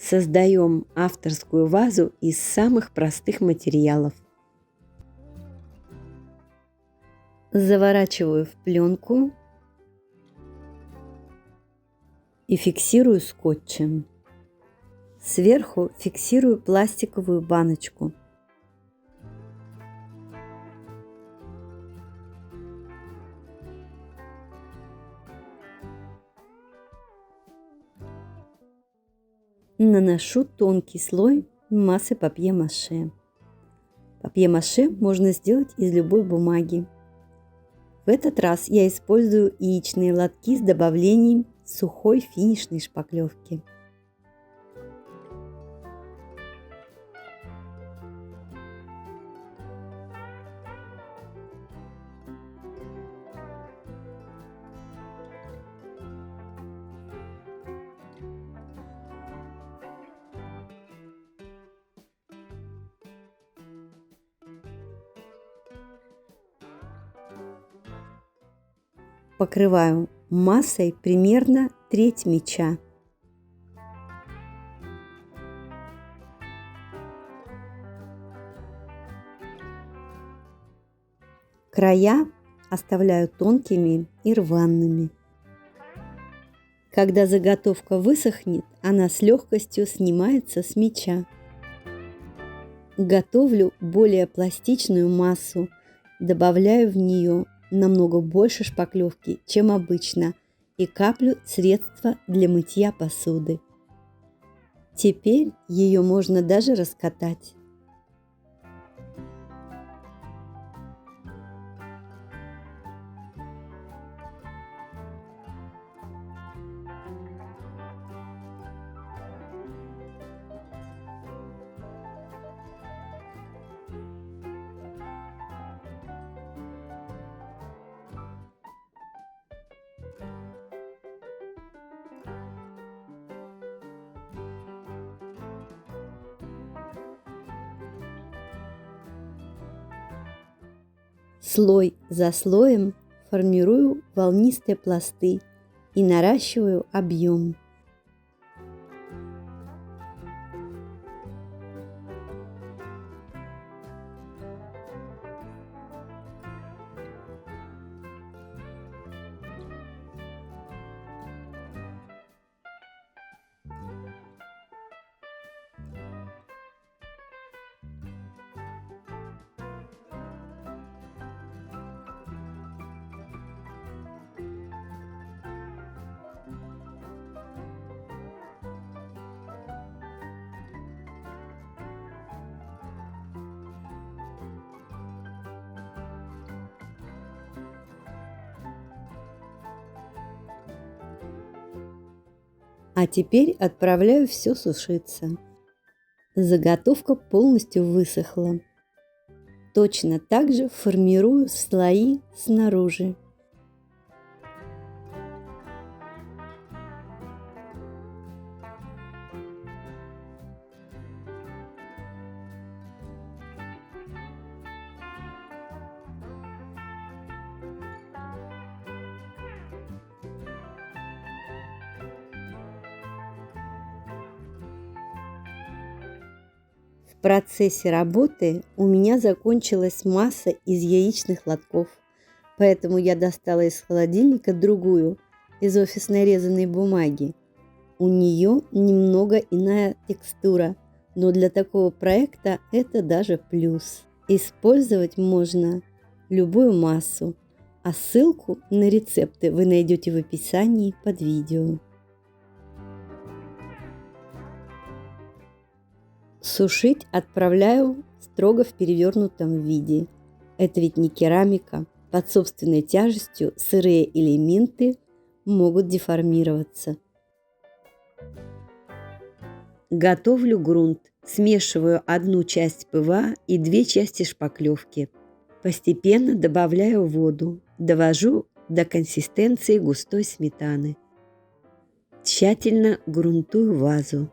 Создаем авторскую вазу из самых простых материалов. Заворачиваю в пленку и фиксирую скотчем. Сверху фиксирую пластиковую баночку. Наношу тонкий слой массы папье-маше. Папье-маше можно сделать из любой бумаги. В этот раз я использую яичные лотки с добавлением сухой финишной шпаклевки. Покрываю массой примерно треть мяча. Края оставляю тонкими и рваными. Когда заготовка высохнет, она с легкостью снимается с мяча. Готовлю более пластичную массу, добавляю в нее намного больше шпаклевки, чем обычно, и каплю средства для мытья посуды. Теперь ее можно даже раскатать. Слой за слоем формирую волнистые пласты и наращиваю объем. А теперь отправляю все сушиться. Заготовка полностью высохла. Точно так же формирую слои снаружи. В процессе работы у меня закончилась масса из яичных лотков, поэтому я достала из холодильника другую, из офисной резаной бумаги. У нее немного иная текстура, но для такого проекта это даже плюс. Использовать можно любую массу, а ссылку на рецепты вы найдете в описании под видео. Сушить отправляю строго в перевернутом виде. Это ведь не керамика. Под собственной тяжестью сырые элементы могут деформироваться. Готовлю грунт. Смешиваю 1 часть ПВА и 2 части шпаклевки. Постепенно добавляю воду. Довожу до консистенции густой сметаны. Тщательно грунтую вазу.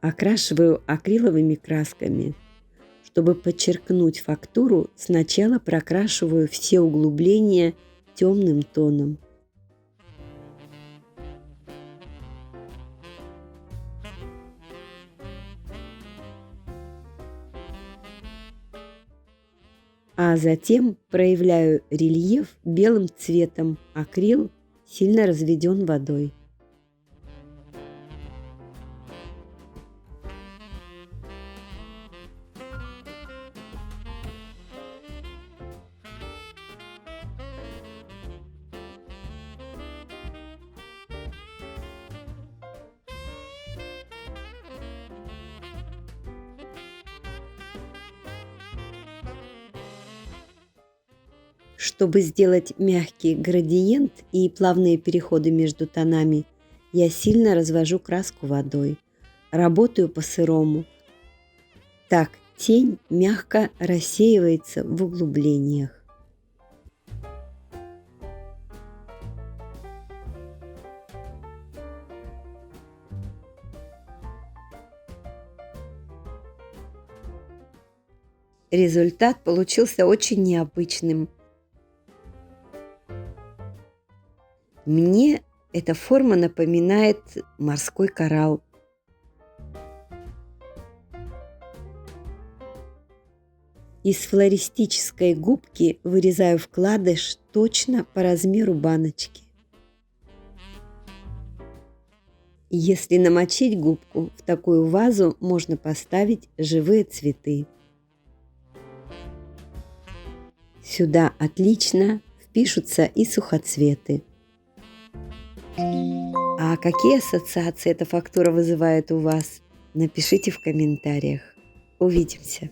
окрашиваю акриловыми красками. Чтобы подчеркнуть фактуру, сначала прокрашиваю все углубления темным тоном. А затем проявляю рельеф белым цветом. Акрил сильно разведен водой. Чтобы сделать мягкий градиент и плавные переходы между тонами, я сильно развожу краску водой. Работаю по-сырому. Так тень мягко рассеивается в углублениях. Результат получился очень необычным. Мне эта форма напоминает морской коралл. Из флористической губки вырезаю вкладыш точно по размеру баночки. Если намочить губку, в такую вазу можно поставить живые цветы. Сюда отлично впишутся и сухоцветы. А какие ассоциации эта фактура вызывает у вас? Напишите в комментариях. Увидимся!